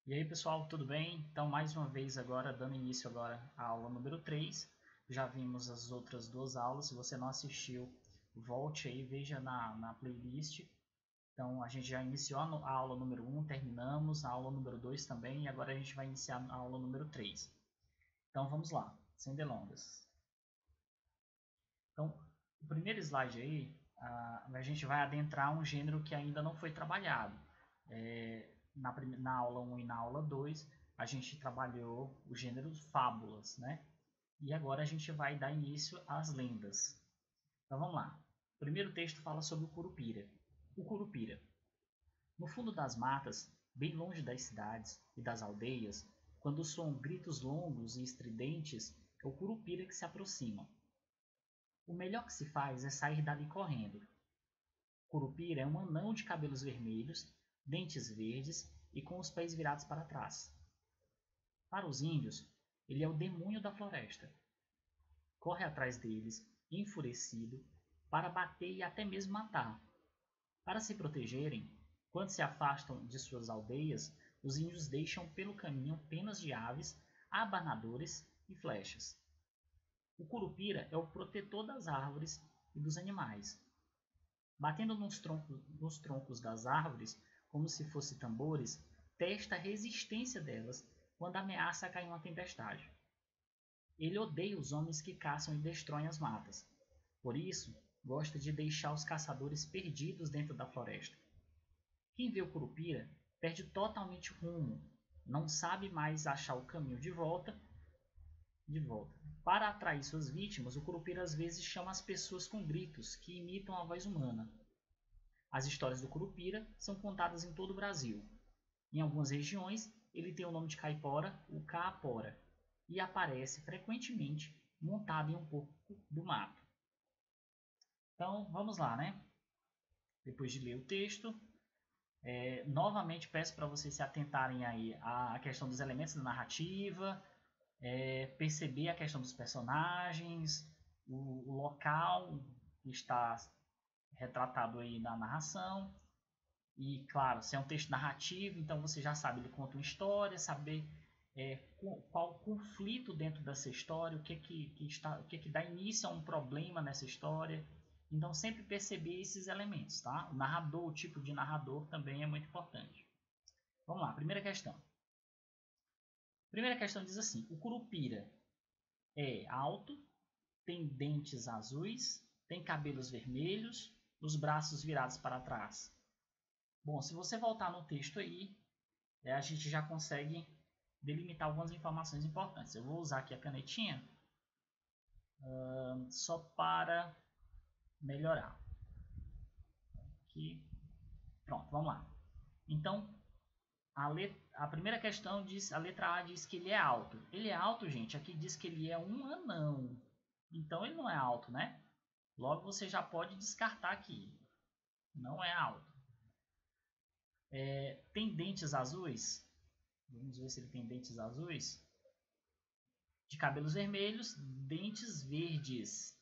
E aí pessoal, tudo bem? Então mais uma vez agora, dando início agora à aula número 3. Já vimos as outras duas aulas. Se você não assistiu, volte aí, veja na playlist. Então a gente já iniciou a aula número 1, terminamos a aula número 2 também, e agora a gente vai iniciar a aula número 3. Então vamos lá, sem delongas. Então, o primeiro slide aí, a gente vai adentrar um gênero que ainda não foi trabalhado. Na aula 1 e na aula 2, a gente trabalhou o gênero fábulas, né? E agora a gente vai dar início às lendas. Então vamos lá. O primeiro texto fala sobre o Curupira. O Curupira. No fundo das matas, bem longe das cidades e das aldeias, quando soam gritos longos e estridentes, é o Curupira que se aproxima. O melhor que se faz é sair dali correndo. Curupira é um anão de cabelos vermelhos, dentes verdes e com os pés virados para trás. Para os índios, ele é o demônio da floresta. Corre atrás deles, enfurecido, para bater e até mesmo matar. Para se protegerem, quando se afastam de suas aldeias, os índios deixam pelo caminho penas de aves, abanadores e flechas. O Curupira é o protetor das árvores e dos animais. Batendo nos troncos das árvores, como se fossem tambores, testa a resistência delas quando ameaça cair uma tempestade. Ele odeia os homens que caçam e destroem as matas. Por isso, gosta de deixar os caçadores perdidos dentro da floresta. Quem vê o Curupira perde totalmente o rumo, não sabe mais achar o caminho de volta. Para atrair suas vítimas, o Curupira às vezes chama as pessoas com gritos que imitam a voz humana. As histórias do Curupira são contadas em todo o Brasil. Em algumas regiões, ele tem o nome de caipora, o caapora, e aparece frequentemente montado em um porco do mato. Então, vamos lá, né? Depois de ler o texto, novamente peço para vocês se atentarem aí à questão dos elementos da narrativa, perceber a questão dos personagens, o local que está retratado aí na narração. E claro, se é um texto narrativo, então você já sabe, ele conta uma história, saber qual o conflito dentro dessa história, o que dá início a um problema nessa história. Então sempre perceber esses elementos, tá? O narrador, o tipo de narrador também é muito importante. Vamos lá, primeira questão. Primeira questão diz assim: o Curupira é alto, tem dentes azuis, tem cabelos vermelhos, os braços virados para trás. Bom, se você voltar no texto aí, a gente já consegue delimitar algumas informações importantes. Eu vou usar aqui a canetinha só para melhorar. Aqui. Pronto, vamos lá. Então, a primeira questão diz, a letra A diz que ele é alto. Ele é alto, gente, aqui diz que ele é um anão. Então ele não é alto, né? Logo você já pode descartar aqui. Não é alto. Tem dentes azuis? Vamos ver se ele tem dentes azuis. De cabelos vermelhos, dentes verdes.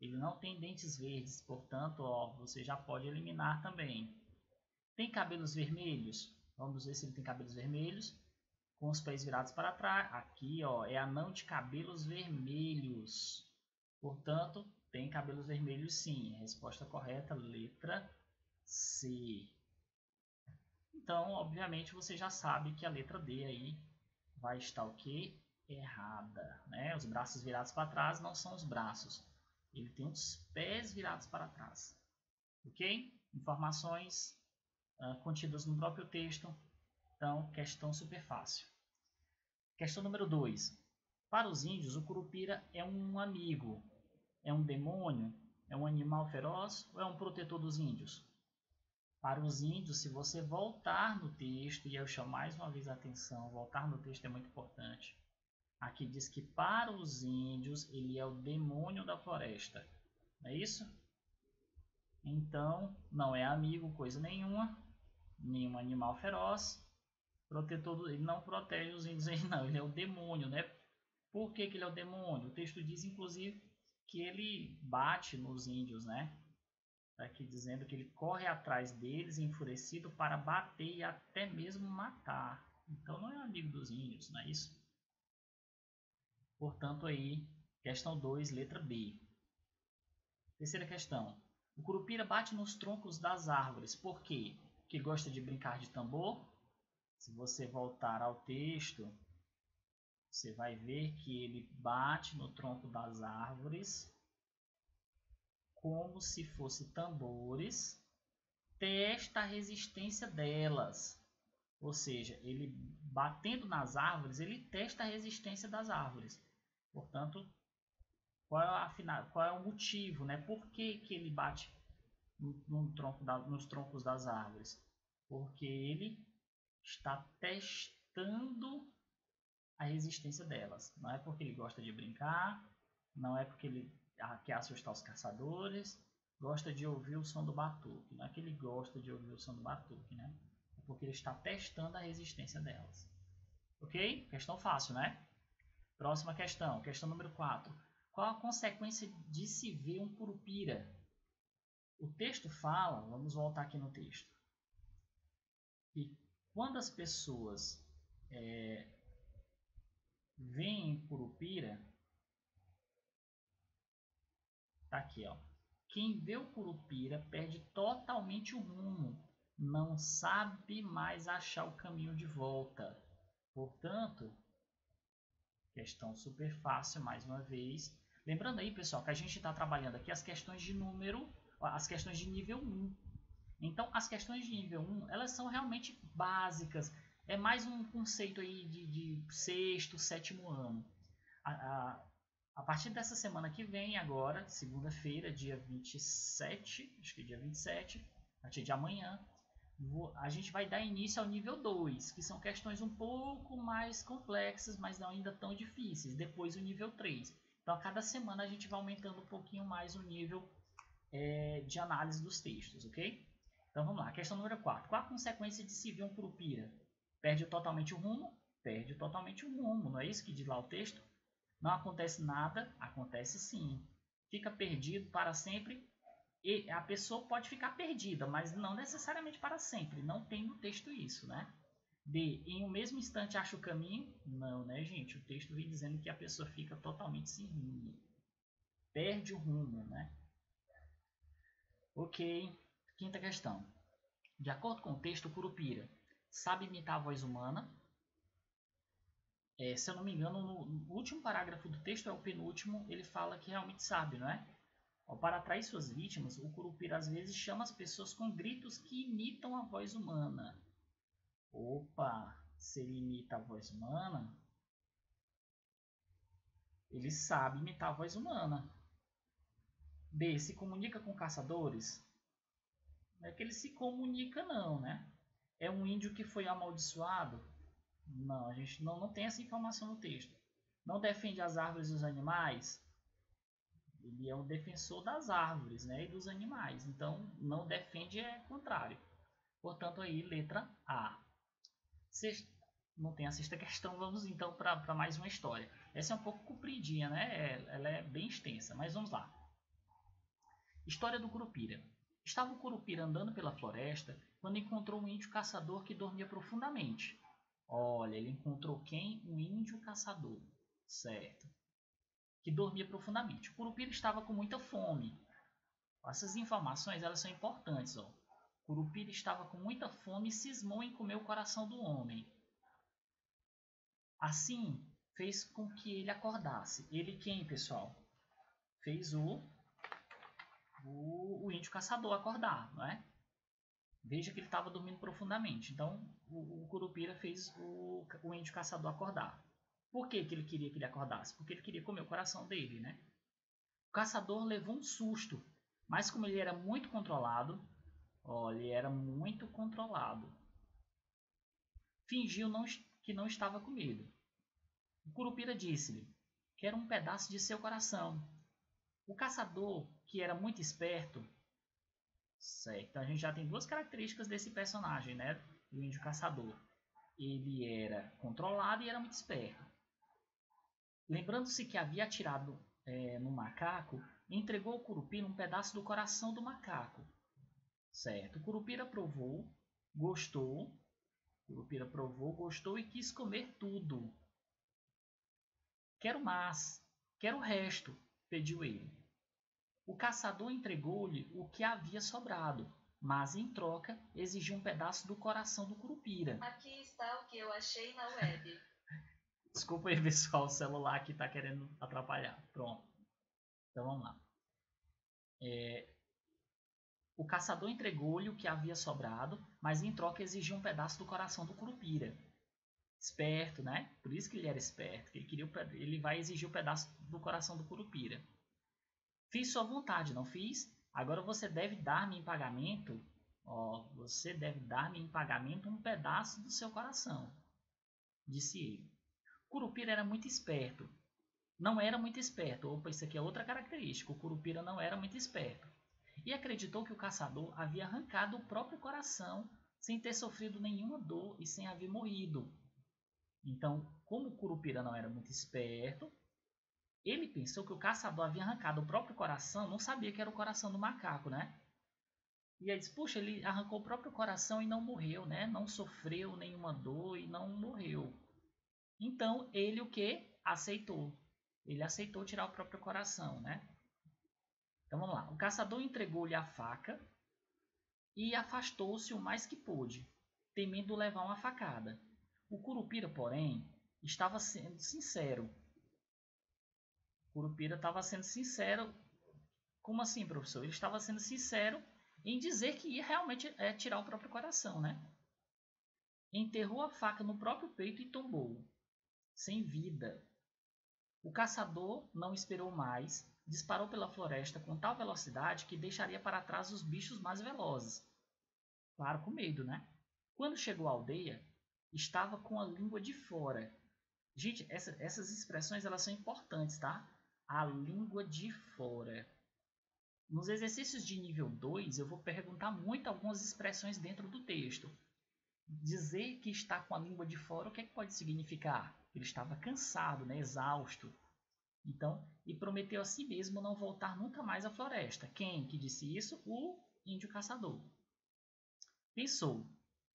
Ele não tem dentes verdes, portanto, ó, você já pode eliminar também. Tem cabelos vermelhos? Vamos ver se ele tem cabelos vermelhos. Com os pés virados para trás. Aqui, ó, é anão de cabelos vermelhos. Portanto, tem cabelos vermelhos sim. Resposta correta, letra C. Então, obviamente, você já sabe que a letra D aí vai estar o quê? Errada, né? Os braços virados para trás não são os braços. Ele tem os pés virados para trás. Ok? Informações contidas no próprio texto. Então, questão super fácil. Questão número 2. Para os índios, o Curupira é um amigo, é um demônio, é um animal feroz ou é um protetor dos índios? Para os índios, se você voltar no texto, e eu chamo mais uma vez a atenção, voltar no texto é muito importante. Aqui diz que para os índios ele é o demônio da floresta. Não é isso? Então, não é amigo coisa nenhuma, nenhum animal feroz. Protetor, ele não protege os índios aí não, ele é o demônio, né? Por que ele é o demônio? O texto diz, inclusive, que ele bate nos índios, né? Está aqui dizendo que ele corre atrás deles, enfurecido, para bater e até mesmo matar. Então não é amigo dos índios, não é isso? Portanto, aí, questão 2, letra B. Terceira questão. O curupira bate nos troncos das árvores. Por quê? Porque gosta de brincar de tambor? Se você voltar ao texto, você vai ver que ele bate no tronco das árvores como se fossem tambores, testa a resistência delas. Ou seja, ele batendo nas árvores, ele testa a resistência das árvores. Portanto, qual é o motivo, né? Por que ele bate nos troncos das árvores? Porque ele está testando a resistência delas. Não é porque ele gosta de brincar, não é porque ele quer assustar os caçadores, gosta de ouvir o som do batuque. Não é que ele gosta de ouvir o som do batuque, né? É porque ele está testando a resistência delas. Ok? Questão fácil, né? Próxima questão, questão número 4. Qual a consequência de se ver um curupira? O texto fala, vamos voltar aqui no texto, que quando as pessoas veem curupira, tá aqui, ó. Quem vê o curupira perde totalmente o rumo, não sabe mais achar o caminho de volta. Portanto, questão super fácil mais uma vez. Lembrando aí, pessoal, que a gente está trabalhando aqui as questões de número, as questões de nível 1. Então, as questões de nível 1, elas são realmente básicas. É mais um conceito aí de sexto, sétimo ano. A partir dessa semana que vem, agora, segunda-feira, dia 27, acho que é dia 27, a partir de amanhã, a gente vai dar início ao nível 2, que são questões um pouco mais complexas, mas não ainda tão difíceis. Depois o nível 3. Então, a cada semana a gente vai aumentando um pouquinho mais o nível de análise dos textos, ok? Então vamos lá, questão número 4. Qual a consequência de se ver um curupira? Perde totalmente o rumo? Perde totalmente o rumo, não é isso que diz lá o texto? Não acontece nada? Acontece sim. Fica perdido para sempre? E a pessoa pode ficar perdida, mas não necessariamente para sempre. Não tem no texto isso, né? D. Em um mesmo instante acha o caminho? Não, né, gente? O texto vem dizendo que a pessoa fica totalmente sem rumo. Perde o rumo, né? Ok. Quinta questão. De acordo com o texto, o curupira sabe imitar a voz humana. Se eu não me engano, no último parágrafo do texto, é o penúltimo, ele fala que realmente sabe, não é? Para atrair suas vítimas, o curupira às vezes chama as pessoas com gritos que imitam a voz humana. Opa, se ele imita a voz humana, ele sabe imitar a voz humana. B. Se comunica com caçadores? Não é que ele se comunica não, né? É um índio que foi amaldiçoado? Não, a gente não tem essa informação no texto. Não defende as árvores e os animais? Ele é um defensor das árvores, né, e dos animais. Então, não defende é contrário. Portanto, aí, letra A. Sexta, não tem a sexta questão, vamos então para mais uma história. Essa é um pouco compridinha, né? Ela é bem extensa, mas vamos lá. História do Curupira. Estava o Curupira andando pela floresta quando encontrou um índio caçador que dormia profundamente. Olha, ele encontrou quem? Um índio caçador. Certo. Que dormia profundamente. O Curupira estava com muita fome. Essas informações elas são importantes. Ó. O Curupira estava com muita fome e cismou em comer o coração do homem. Assim, fez com que ele acordasse. Ele quem, pessoal? Fez o índio caçador acordar, não é? Veja que ele estava dormindo profundamente. Então, o Curupira fez o índio caçador acordar. Por que ele queria que ele acordasse? Porque ele queria comer o coração dele, né? O caçador levou um susto, mas como ele era muito controlado, olha, ele era muito controlado, fingiu que não estava com medo. O Curupira disse-lhe: quero um pedaço de seu coração. O caçador, que era muito esperto, certo, então a gente já tem duas características desse personagem, né? O índio caçador. Ele era controlado e era muito esperto. Lembrando-se que havia atirado no macaco, entregou ao Curupira um pedaço do coração do macaco. Certo, o Curupira provou, gostou O Curupira provou, gostou e quis comer tudo. Quero mais, quero o resto, pediu ele. O caçador entregou-lhe o que havia sobrado, mas em troca exigiu um pedaço do coração do Curupira. Aqui está o que eu achei na web. Desculpa aí, pessoal, o celular aqui está querendo atrapalhar. Pronto. Então vamos lá. O caçador entregou-lhe o que havia sobrado, mas em troca exigiu um pedaço do coração do Curupira. Esperto, né? Por isso que ele era esperto. Ele vai exigir o pedaço do coração do Curupira. Fiz sua vontade, não fiz? Agora você deve dar-me em pagamento, você deve dar-me em pagamento um pedaço do seu coração, disse ele. Curupira era muito esperto. Não era muito esperto. Opa, isso aqui é outra característica. O Curupira não era muito esperto. E acreditou que o caçador havia arrancado o próprio coração sem ter sofrido nenhuma dor e sem haver morrido. Então, como o Curupira não era muito esperto, ele pensou que o caçador havia arrancado o próprio coração, não sabia que era o coração do macaco, né? E aí disse, puxa, ele arrancou o próprio coração e não morreu, né? Não sofreu nenhuma dor e não morreu. Então, ele o que? Aceitou. Ele aceitou tirar o próprio coração, né? Então, vamos lá. O caçador entregou-lhe a faca e afastou-se o mais que pôde, temendo levar uma facada. O Curupira, porém, estava sendo sincero. O Curupira estava sendo sincero. Como assim, professor? Ele estava sendo sincero em dizer que ia realmente tirar o próprio coração, né? Enterrou a faca no próprio peito e tombou, sem vida. O caçador não esperou mais, disparou pela floresta com tal velocidade que deixaria para trás os bichos mais velozes. Claro, com medo, né? Quando chegou à aldeia, estava com a língua de fora. Gente, essas expressões elas são importantes, tá? A língua de fora. Nos exercícios de nível 2, eu vou perguntar muito algumas expressões dentro do texto. Dizer que está com a língua de fora, o que, é que pode significar? Ele estava cansado, né? Exausto. Então, e prometeu a si mesmo não voltar nunca mais à floresta. Quem que disse isso? O índio caçador. Pensou,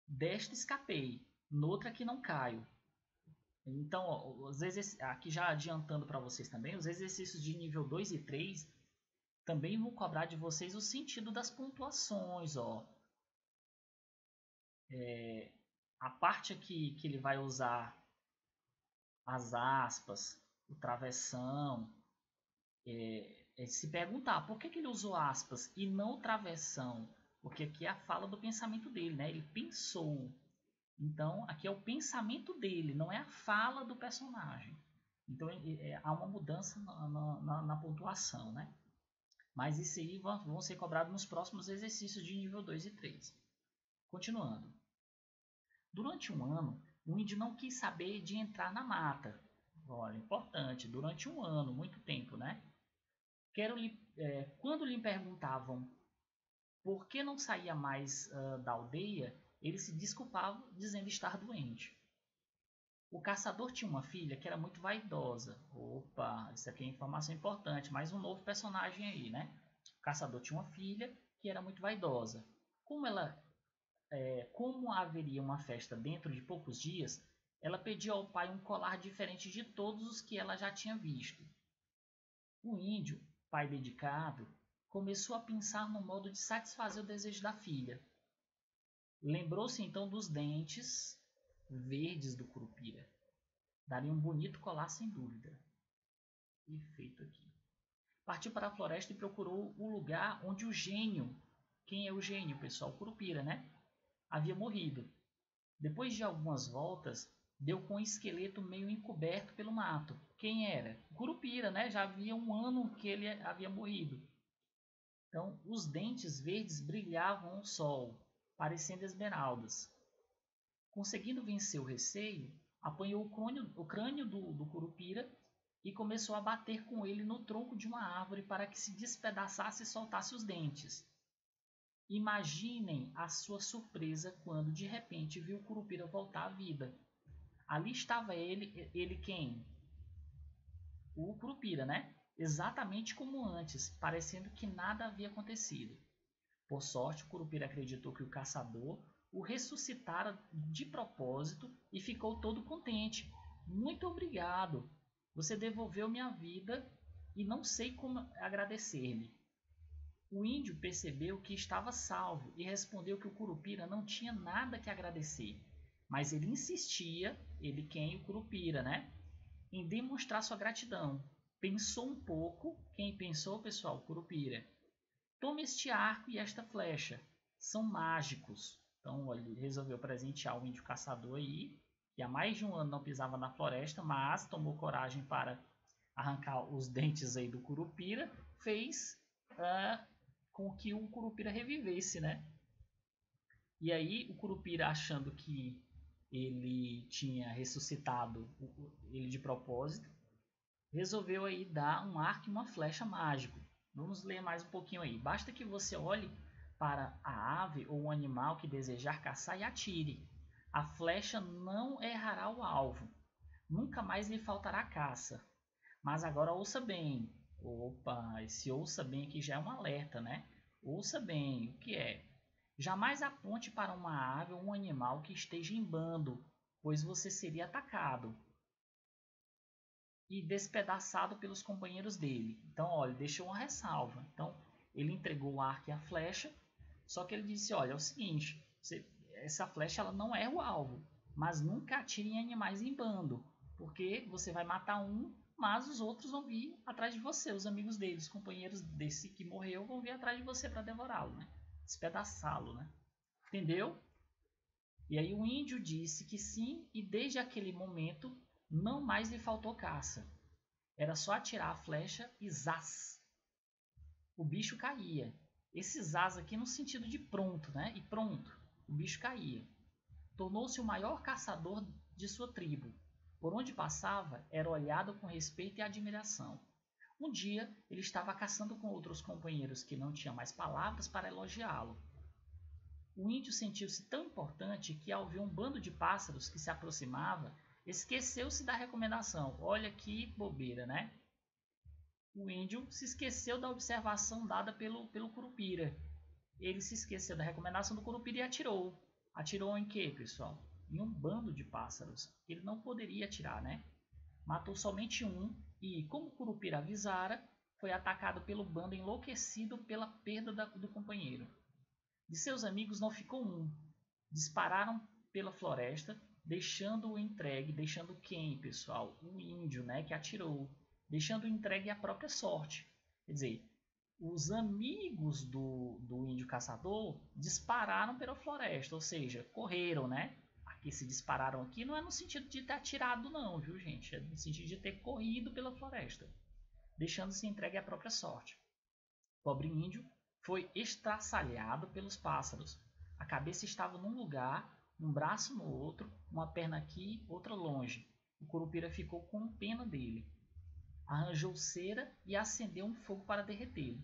desta escapei, noutra que não caio. Então, ó, aqui já adiantando para vocês também, os exercícios de nível 2 e 3 também vão cobrar de vocês o sentido das pontuações. Ó. A parte aqui que ele vai usar as aspas, o travessão, se perguntar por que ele usou aspas e não travessão, porque aqui é a fala do pensamento dele, né? Ele pensou. Então, aqui é o pensamento dele, não é a fala do personagem. Então, há uma mudança na pontuação, né? Mas isso aí vão ser cobrados nos próximos exercícios de nível 2 e 3. Continuando. Durante um ano, o índio não quis saber de entrar na mata. Olha, importante, durante um ano, muito tempo, né? Quando lhe perguntavam por que não saía mais da aldeia, ele se desculpava dizendo estar doente. O caçador tinha uma filha que era muito vaidosa. Opa, isso aqui é informação importante, mais um novo personagem aí, né? O caçador tinha uma filha que era muito vaidosa. Como haveria uma festa dentro de poucos dias, ela pediu ao pai um colar diferente de todos os que ela já tinha visto. O índio, pai dedicado, começou a pensar no modo de satisfazer o desejo da filha. Lembrou-se então dos dentes verdes do Curupira. Daria um bonito colar sem dúvida. E feito aqui. Partiu para a floresta e procurou o lugar onde o gênio, quem é o gênio, pessoal? O Curupira, né? Havia morrido. Depois de algumas voltas, deu com o esqueleto meio encoberto pelo mato. Quem era? O Curupira, né? Já havia um ano que ele havia morrido. Então, os dentes verdes brilhavam ao sol, parecendo esmeraldas. Conseguindo vencer o receio, apanhou o crânio do Curupira e começou a bater com ele no tronco de uma árvore para que se despedaçasse e soltasse os dentes. Imaginem a sua surpresa quando de repente viu o Curupira voltar à vida. Ali estava ele quem? O Curupira, né? Exatamente como antes, parecendo que nada havia acontecido. Por sorte, o Curupira acreditou que o caçador o ressuscitara de propósito e ficou todo contente. Muito obrigado. Você devolveu minha vida e não sei como agradecer-lhe. O índio percebeu que estava salvo e respondeu que o Curupira não tinha nada que agradecer. Mas ele insistia, ele quem? O Curupira, né? Em demonstrar sua gratidão. Pensou um pouco. Quem pensou, pessoal? O Curupira. Tome este arco e esta flecha. São mágicos. Então, ele resolveu presentear o índio caçador aí, que há mais de um ano não pisava na floresta, mas tomou coragem para arrancar os dentes aí do Curupira, fez com que o Curupira revivesse, né? E aí o Curupira, achando que ele tinha ressuscitado ele de propósito, resolveu aí dar um arco e uma flecha mágico. Vamos ler mais um pouquinho aí. Basta que você olhe para a ave ou o animal que desejar caçar e atire. A flecha não errará o alvo. Nunca mais lhe faltará caça. Mas agora ouça bem. Opa, esse ouça bem aqui já é um alerta, né? Ouça bem, o que é? Jamais aponte para uma ave ou um animal que esteja em bando, pois você seria atacado e despedaçado pelos companheiros dele. Então, olha, deixou uma ressalva. Então, ele entregou o arco e a flecha, só que ele disse, olha, é o seguinte, essa flecha ela não é o alvo, mas nunca atire em animais em bando, porque você vai matar um, mas os outros vão vir atrás de você, os amigos dele, os companheiros desse que morreu vão vir atrás de você para devorá-lo, né? Despedaçá-lo, né? Entendeu? E aí o índio disse que sim, e desde aquele momento não mais lhe faltou caça. Era só atirar a flecha e zás! O bicho caía. Esse zás aqui no sentido de pronto, né? E pronto, o bicho caía. Tornou-se o maior caçador de sua tribo. Por onde passava, era olhado com respeito e admiração. Um dia, ele estava caçando com outros companheiros que não tinham mais palavras para elogiá-lo. O índio sentiu-se tão importante que, ao ver um bando de pássaros que se aproximava, esqueceu-se da recomendação. Olha que bobeira, né? O índio se esqueceu da observação dada pelo Curupira. Ele se esqueceu da recomendação do Curupira e atirou. Atirou em quê, pessoal? Em um bando de pássaros. Ele não poderia atirar, né? Matou somente um e, como o Curupira avisara, foi atacado pelo bando enlouquecido pela perda do companheiro. De seus amigos não ficou um. Dispararam pela floresta, deixando-o entregue, deixando quem, pessoal? O índio, né, que atirou, deixando-o entregue à própria sorte. Quer dizer, os amigos do índio caçador dispararam pela floresta, ou seja, correram, né? Aqui se dispararam aqui não é no sentido de ter atirado não, viu gente? É no sentido de ter corrido pela floresta, deixando-se entregue à própria sorte. O pobre índio foi estraçalhado pelos pássaros. A cabeça estava num lugar, um braço no outro, uma perna aqui, outra longe. O Curupira ficou com pena dele. Arranjou cera e acendeu um fogo para derretê-lo.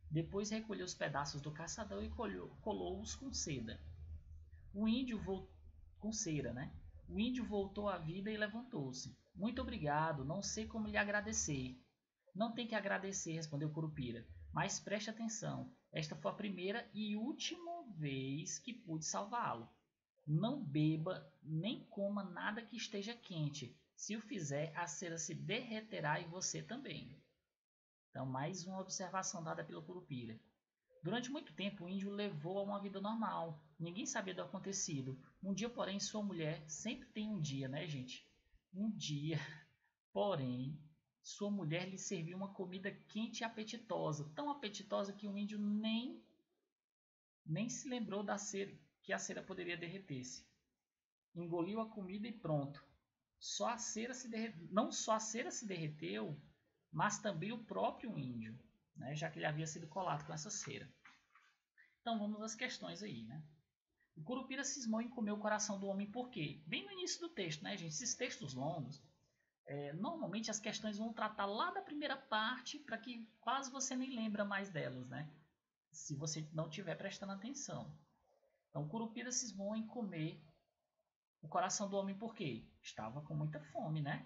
Depois recolheu os pedaços do caçador e colou-os com seda. O índio com cera, né? O índio voltou à vida e levantou-se. Muito obrigado, não sei como lhe agradecer. Não tem que agradecer, respondeu Curupira. Mas preste atenção, esta foi a primeira e última vez que pude salvá-lo. Não beba nem coma nada que esteja quente. Se o fizer, a cera se derreterá e você também. Então, mais uma observação dada pelo Curupira. Durante muito tempo, o índio levou a uma vida normal. Ninguém sabia do acontecido. Um dia, porém, sua mulher... Sempre tem um dia, né, gente? Um dia, porém... Sua mulher lhe serviu uma comida quente e apetitosa, tão apetitosa que o índio nem se lembrou da cera, que a cera poderia derreter-se. Engoliu a comida e pronto. Não só a cera se derreteu, mas também o próprio índio, né, já que ele havia sido colado com essa cera. Então vamos às questões aí, né? O Curupira cismou em comer o coração do homem por quê? Bem no início do texto, né, gente? Esses textos longos, normalmente as questões vão tratar lá da primeira parte para que quase você nem lembra mais delas, né? Se você não estiver prestando atenção. Então, o Curupira cismou em comer o coração do homem por quê? Estava com muita fome, né?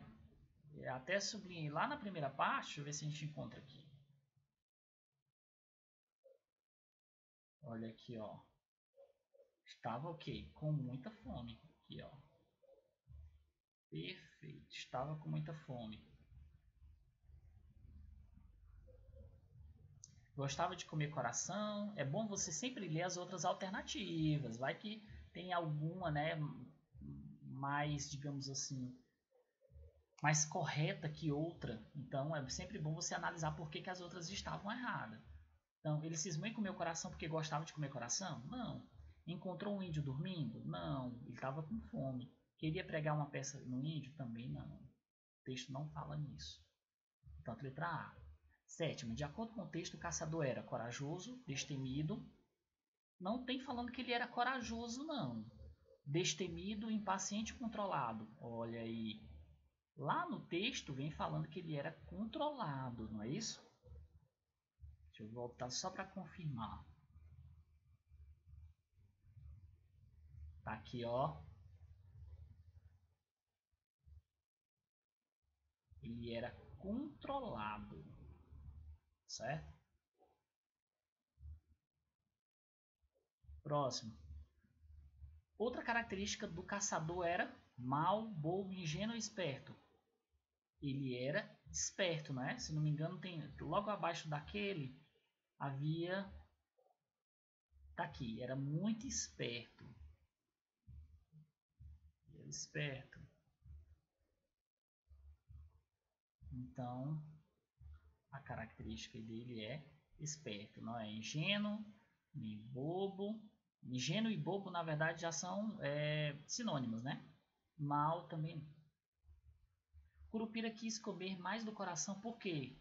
Até sublinhei lá na primeira parte, deixa eu ver se a gente encontra aqui. Olha aqui, ó. Estava o quê? Com muita fome. Aqui, ó. Perfeito. Estava com muita fome. Gostava de comer coração. É bom você sempre ler as outras alternativas. Vai que tem alguma, né, mais, digamos assim, mais correta que outra. Então é sempre bom você analisar por que as outras estavam erradas. Então, ele cismou em comer o coração porque gostava de comer coração? Não. Encontrou um índio dormindo? Não. Ele estava com fome. Queria pregar uma peça no índio? Também não. O texto não fala nisso. Portanto, letra A. Sétima, de acordo com o texto, o caçador era corajoso, destemido. Não tem falando que ele era corajoso, não. Destemido, impaciente e controlado. Olha aí. Lá no texto vem falando que ele era controlado, não é isso? Deixa eu voltar só para confirmar. Tá aqui, ó. Ele era controlado, certo? Próximo. Outra característica do caçador era mau, bobo, ingênuo e esperto. Ele era esperto, né? Se não me engano, tem logo abaixo daquele havia, tá aqui, era muito esperto. Era esperto. Então, a característica dele é esperto, não é ingênuo, nem bobo. Ingênuo e bobo, na verdade, já são sinônimos, né? Mal também. Curupira quis comer mais do coração por quê?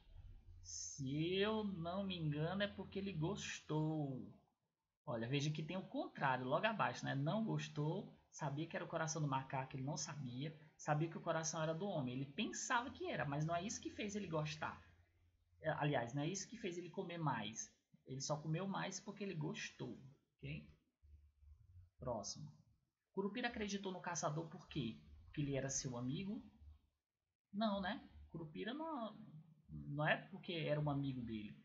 Se eu não me engano, é porque ele gostou. Olha, veja que tem o contrário, logo abaixo, né? Não gostou, sabia que era o coração do macaco, ele não sabia. Sabia que o coração era do homem, ele pensava que era, mas não é isso que fez ele gostar. Aliás, não é isso que fez ele comer mais. Ele só comeu mais porque ele gostou, ok? Próximo. Curupira acreditou no caçador por quê? Porque ele era seu amigo? Não, né? Curupira não é porque era um amigo dele.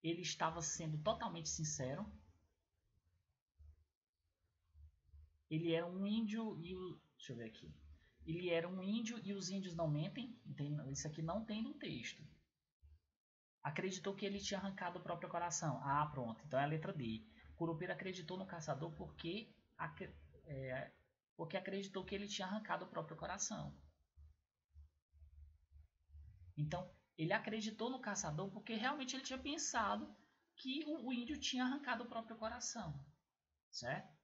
Ele estava sendo totalmente sincero. Ele era um índio e o... Deixa eu ver aqui. Ele era um índio e os índios não mentem. Isso aqui não tem no texto. Acreditou que ele tinha arrancado o próprio coração. Ah, pronto. Então é a letra D. Curupira acreditou no caçador porque acreditou que ele tinha arrancado o próprio coração. Então, ele acreditou no caçador porque realmente ele tinha pensado que o índio tinha arrancado o próprio coração. Certo?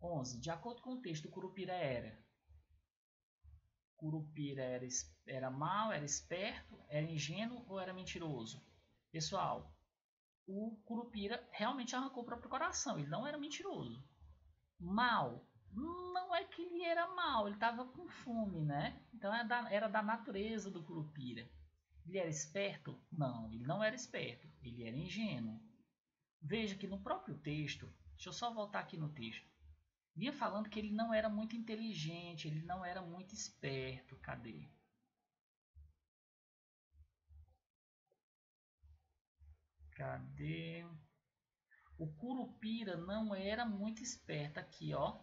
11. De acordo com o texto, o Curupira era era mau, era esperto, era ingênuo ou era mentiroso? Pessoal, o Curupira realmente arrancou o próprio coração, ele não era mentiroso. Mal, não é que ele era mal, ele estava com fome, né? Então era da natureza do Curupira. Ele era esperto? Não, ele não era esperto, ele era ingênuo. Veja que no próprio texto, deixa eu só voltar aqui no texto, vinha falando que ele não era muito inteligente, ele não era muito esperto. Cadê? Cadê? O Curupira não era muito esperto aqui, ó.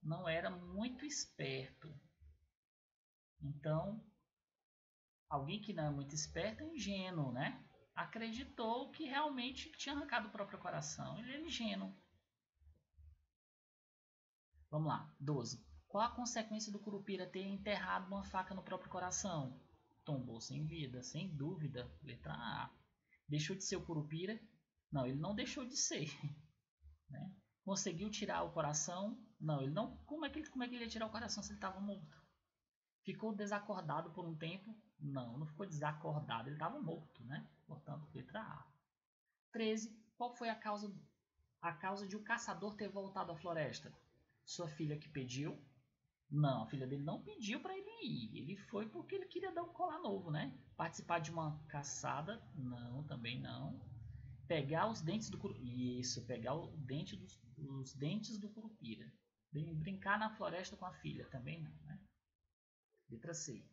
Não era muito esperto. Então, alguém que não é muito esperto é ingênuo, né? Acreditou que realmente tinha arrancado o próprio coração. Ele é ingênuo. Vamos lá. 12. Qual a consequência do Curupira ter enterrado uma faca no próprio coração? Tombou sem vida, sem dúvida. Letra A. Deixou de ser o Curupira? Não, ele não deixou de ser. Né? Conseguiu tirar o coração? Não, ele não. Como é que ele ia tirar o coração se ele estava morto? Ficou desacordado por um tempo? Não, não ficou desacordado, ele estava morto, né? Portanto, letra A. 13. Qual foi a causa de o caçador ter voltado à floresta? Sua filha que pediu? Não, a filha dele não pediu para ele ir. Ele foi porque ele queria dar um colar novo, né? Participar de uma caçada? Não, também não. Pegar os dentes do Curupira. Isso, pegar os dentes do Curupira. Brincar na floresta com a filha? Também não, né? Letra C.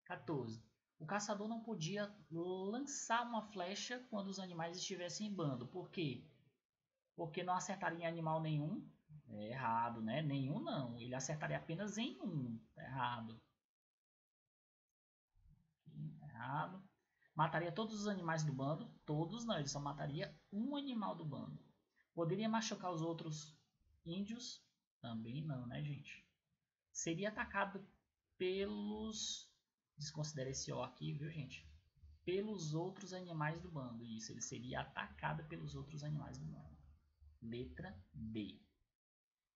14. O caçador não podia lançar uma flecha quando os animais estivessem em bando. Por quê? Porque não acertaria em animal nenhum. É errado, né? Nenhum não. Ele acertaria apenas em um. Tá errado. Errado. Mataria todos os animais do bando? Todos não, ele só mataria um animal do bando. Poderia machucar os outros índios? Também não, né, gente? Seria atacado pelos... Desconsidera esse O aqui, viu, gente? Pelos outros animais do bando. Isso, ele seria atacado pelos outros animais do bando. Letra D.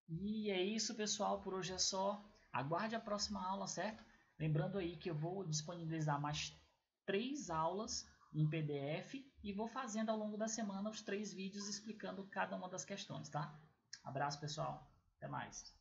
E é isso, pessoal. Por hoje é só. Aguarde a próxima aula, certo? Lembrando aí que eu vou disponibilizar mais 3 aulas em PDF e vou fazendo ao longo da semana os 3 vídeos explicando cada uma das questões, tá? Abraço, pessoal. Até mais.